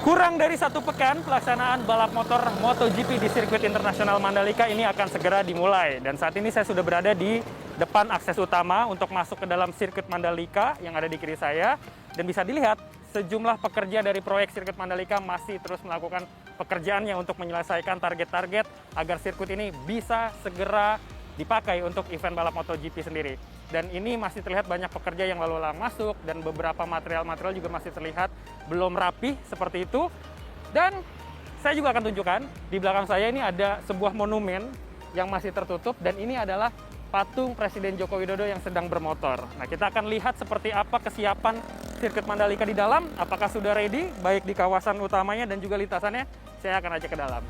Kurang dari 1 pekan, pelaksanaan balap motor MotoGP di sirkuit internasional Mandalika ini akan segera dimulai. Dan saat ini saya sudah berada di depan akses utama untuk masuk ke dalam sirkuit Mandalika yang ada di kiri saya. Dan bisa dilihat, sejumlah pekerja dari proyek sirkuit Mandalika masih terus melakukan pekerjaannya untuk menyelesaikan target-target agar sirkuit ini bisa segera dipakai untuk event balap MotoGP sendiri. Dan ini masih terlihat banyak pekerja yang lalu lalang masuk dan beberapa material-material juga masih terlihat belum rapi seperti itu. Dan saya juga akan tunjukkan di belakang saya ini ada sebuah monumen yang masih tertutup dan ini adalah patung Presiden Joko Widodo yang sedang bermotor. Nah, kita akan lihat seperti apa kesiapan sirkuit Mandalika di dalam, apakah sudah ready baik di kawasan utamanya dan juga lintasannya. Saya akan ajak ke dalam.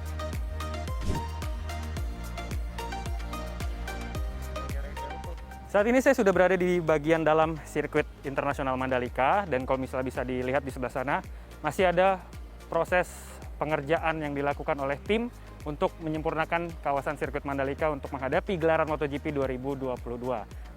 Saat ini saya sudah berada di bagian dalam sirkuit internasional Mandalika dan kalau misalnya bisa dilihat di sebelah sana masih ada proses pengerjaan yang dilakukan oleh tim untuk menyempurnakan kawasan sirkuit Mandalika untuk menghadapi gelaran MotoGP 2022.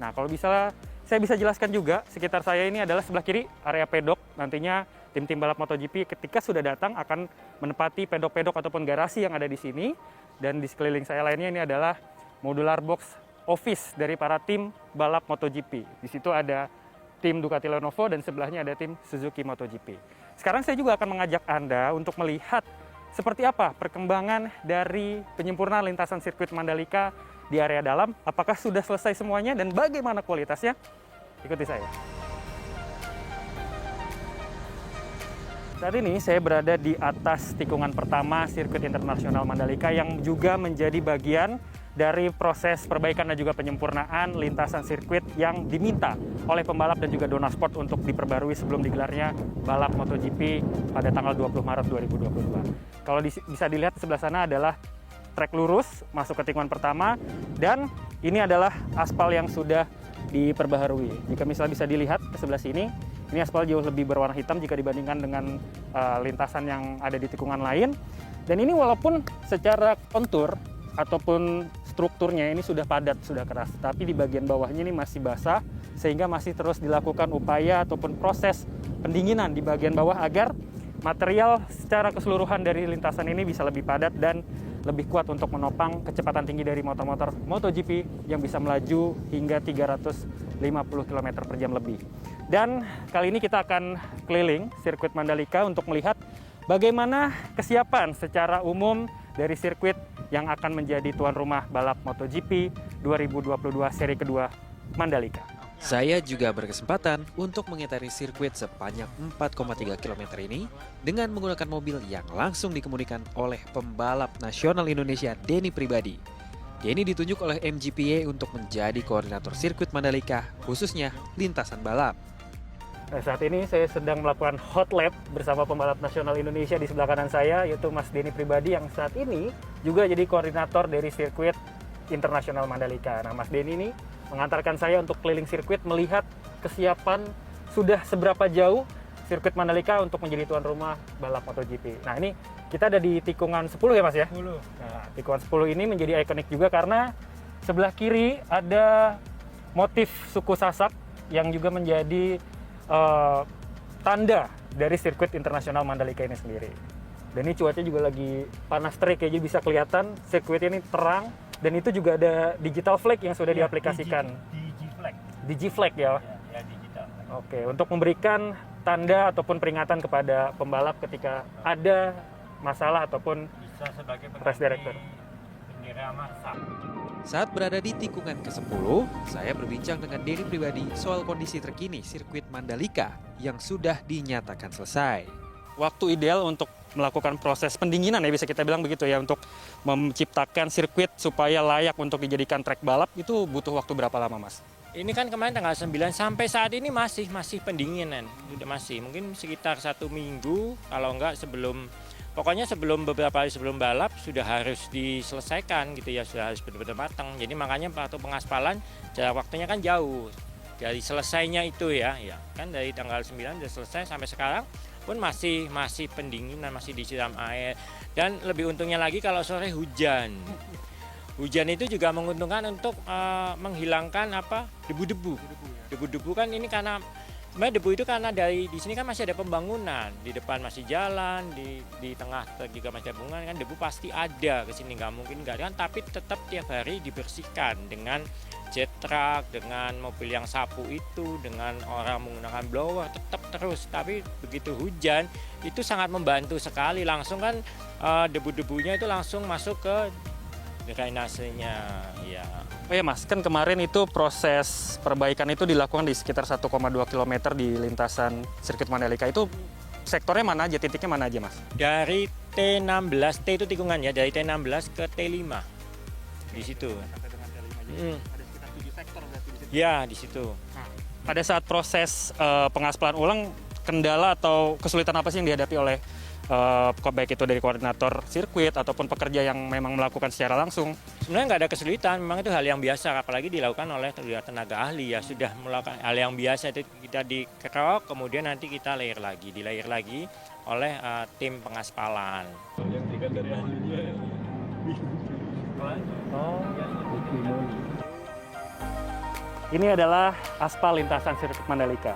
Nah, kalau bisa saya bisa jelaskan juga sekitar saya ini adalah sebelah kiri area pedok. Nantinya tim-tim balap MotoGP ketika sudah datang akan menempati pedok-pedok ataupun garasi yang ada di sini, dan di sekeliling saya lainnya ini adalah modular box office dari para tim balap MotoGP. Di situ ada tim Ducati Lenovo dan sebelahnya ada tim Suzuki MotoGP. Sekarang saya juga akan mengajak Anda untuk melihat seperti apa perkembangan dari penyempurnaan lintasan sirkuit Mandalika di area dalam. Apakah sudah selesai semuanya dan bagaimana kualitasnya? Ikuti saya. Saat ini saya berada di atas tikungan pertama sirkuit internasional Mandalika yang juga menjadi bagian dari proses perbaikan dan juga penyempurnaan lintasan sirkuit yang diminta oleh pembalap dan juga Dona Sport untuk diperbarui sebelum digelarnya balap MotoGP pada tanggal 20 Maret 2022. Kalau bisa dilihat di sebelah sana adalah trek lurus masuk ke tikungan pertama dan ini adalah aspal yang sudah diperbaharui. Jika misalnya bisa dilihat ke sebelah sini, ini aspal jauh lebih berwarna hitam jika dibandingkan dengan lintasan yang ada di tikungan lain. Dan ini walaupun secara kontur ataupun strukturnya ini sudah padat, sudah keras, tapi di bagian bawahnya ini masih basah sehingga masih terus dilakukan upaya ataupun proses pendinginan di bagian bawah agar material secara keseluruhan dari lintasan ini bisa lebih padat dan lebih kuat untuk menopang kecepatan tinggi dari motor-motor MotoGP yang bisa melaju hingga 350 km per jam lebih. Dan kali ini kita akan keliling sirkuit Mandalika untuk melihat bagaimana kesiapan secara umum dari sirkuit yang akan menjadi tuan rumah balap MotoGP 2022 seri kedua Mandalika. Saya juga berkesempatan untuk mengitari sirkuit sepanjang 4,3 km ini dengan menggunakan mobil yang langsung dikemudikan oleh pembalap nasional Indonesia Denny Pribadi. Denny ditunjuk oleh MGPA untuk menjadi koordinator sirkuit Mandalika, khususnya lintasan balap. Nah, saat ini saya sedang melakukan hot lap bersama pembalap nasional Indonesia di sebelah kanan saya, yaitu Mas Denny Pribadi yang saat ini juga jadi koordinator dari sirkuit internasional Mandalika. Nah, Mas Denny ini mengantarkan saya untuk keliling sirkuit melihat kesiapan sudah seberapa jauh sirkuit Mandalika untuk menjadi tuan rumah balap MotoGP. Nah, ini kita ada di tikungan 10 ya Mas ya? 10. Nah, tikungan 10 ini menjadi ikonik juga karena sebelah kiri ada motif suku Sasak yang juga menjadi tanda dari sirkuit internasional Mandalika ini sendiri. Dan ini cuaca juga lagi panas terik ya, jadi bisa kelihatan sirkuit ini terang dan itu juga ada digital flag yang sudah diaplikasikan. Digi flag ya. Ya, digital. Oke, untuk memberikan tanda ataupun peringatan kepada pembalap ketika ada masalah ataupun bisa sebagai race director. Bendera massa. Saat berada di tikungan ke-10, saya berbincang dengan Denny Pribadi soal kondisi terkini sirkuit Mandalika yang sudah dinyatakan selesai. Waktu ideal untuk melakukan proses pendinginan ya bisa kita bilang begitu ya, untuk menciptakan sirkuit supaya layak untuk dijadikan trek balap itu butuh waktu berapa lama Mas? Ini kan kemarin tanggal 9 sampai saat ini masih pendinginan, mungkin sekitar 1 minggu kalau enggak pokoknya beberapa hari sebelum balap sudah harus diselesaikan gitu ya, sudah harus benar-benar matang. Jadi makanya waktu pengaspalan jarak waktunya kan jauh dari selesainya itu ya kan dari tanggal 9 sudah selesai sampai sekarang pun masih pendinginan, masih disiram air. Dan lebih untungnya lagi kalau sore hujan. Hujan itu juga menguntungkan untuk menghilangkan debu-debu. Debu-debu kan ini karena Sebenarnya debu itu karena di sini kan masih ada pembangunan, di depan masih jalan, di tengah juga masih ada bunga, kan debu pasti ada ke sini, nggak mungkin nggak ada kan, tapi tetap tiap hari dibersihkan dengan jet truck, dengan mobil yang sapu itu, dengan orang menggunakan blower, tetap terus. Tapi begitu hujan itu sangat membantu sekali, langsung kan debu-debunya itu langsung masuk ke drainasenya, ya. Oh ya Mas, kan kemarin itu proses perbaikan itu dilakukan di sekitar 1,2 km di lintasan sirkuit Mandalika. Itu sektornya mana aja, titiknya mana aja Mas? Dari T16, T itu tikungan ya, dari T16 ke T5 di situ. Sampai dengan T5 ada sekitar 7 sektor berarti di situ. Ya, di situ. Pada saat proses pengaspalan ulang, kendala atau kesulitan apa sih yang dihadapi oleh baik itu dari koordinator sirkuit ataupun pekerja yang memang melakukan secara langsung? Sebenarnya nggak ada kesulitan, memang itu hal yang biasa, apalagi dilakukan oleh tenaga ahli ya, sudah melakukan hal yang biasa, itu kita dikerok, kemudian nanti kita layer lagi oleh tim pengaspalan. Ini adalah aspal lintasan sirkuit Mandalika.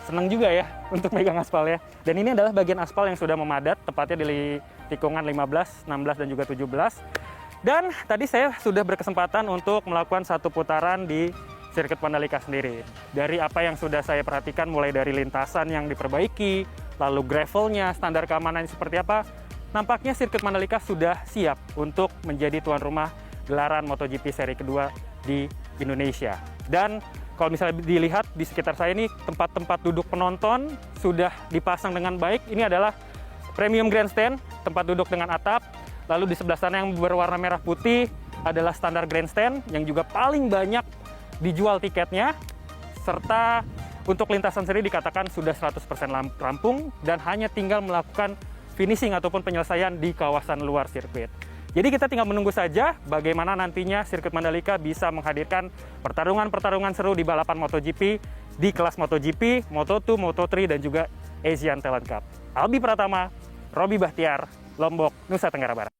Senang juga ya untuk megang aspal ya. Dan ini adalah bagian aspal yang sudah memadat, tepatnya di tikungan 15, 16, dan juga 17. Dan tadi saya sudah berkesempatan untuk melakukan satu putaran di sirkuit Mandalika sendiri. Dari apa yang sudah saya perhatikan, mulai dari lintasan yang diperbaiki, lalu gravelnya, standar keamanan seperti apa, nampaknya sirkuit Mandalika sudah siap untuk menjadi tuan rumah gelaran MotoGP seri kedua di Indonesia. Dan kalau misalnya dilihat di sekitar saya ini, tempat-tempat duduk penonton sudah dipasang dengan baik. Ini adalah premium grandstand, tempat duduk dengan atap. Lalu di sebelah sana yang berwarna merah putih adalah standar grandstand yang juga paling banyak dijual tiketnya. Serta untuk lintasan sendiri dikatakan sudah 100% rampung dan hanya tinggal melakukan finishing ataupun penyelesaian di kawasan luar sirkuit. Jadi kita tinggal menunggu saja bagaimana nantinya sirkuit Mandalika bisa menghadirkan pertarungan-pertarungan seru di balapan MotoGP di kelas MotoGP, Moto2, Moto3, dan juga Asian Talent Cup. Albi Pratama, Roby Bahtiar, Lombok, Nusa Tenggara Barat.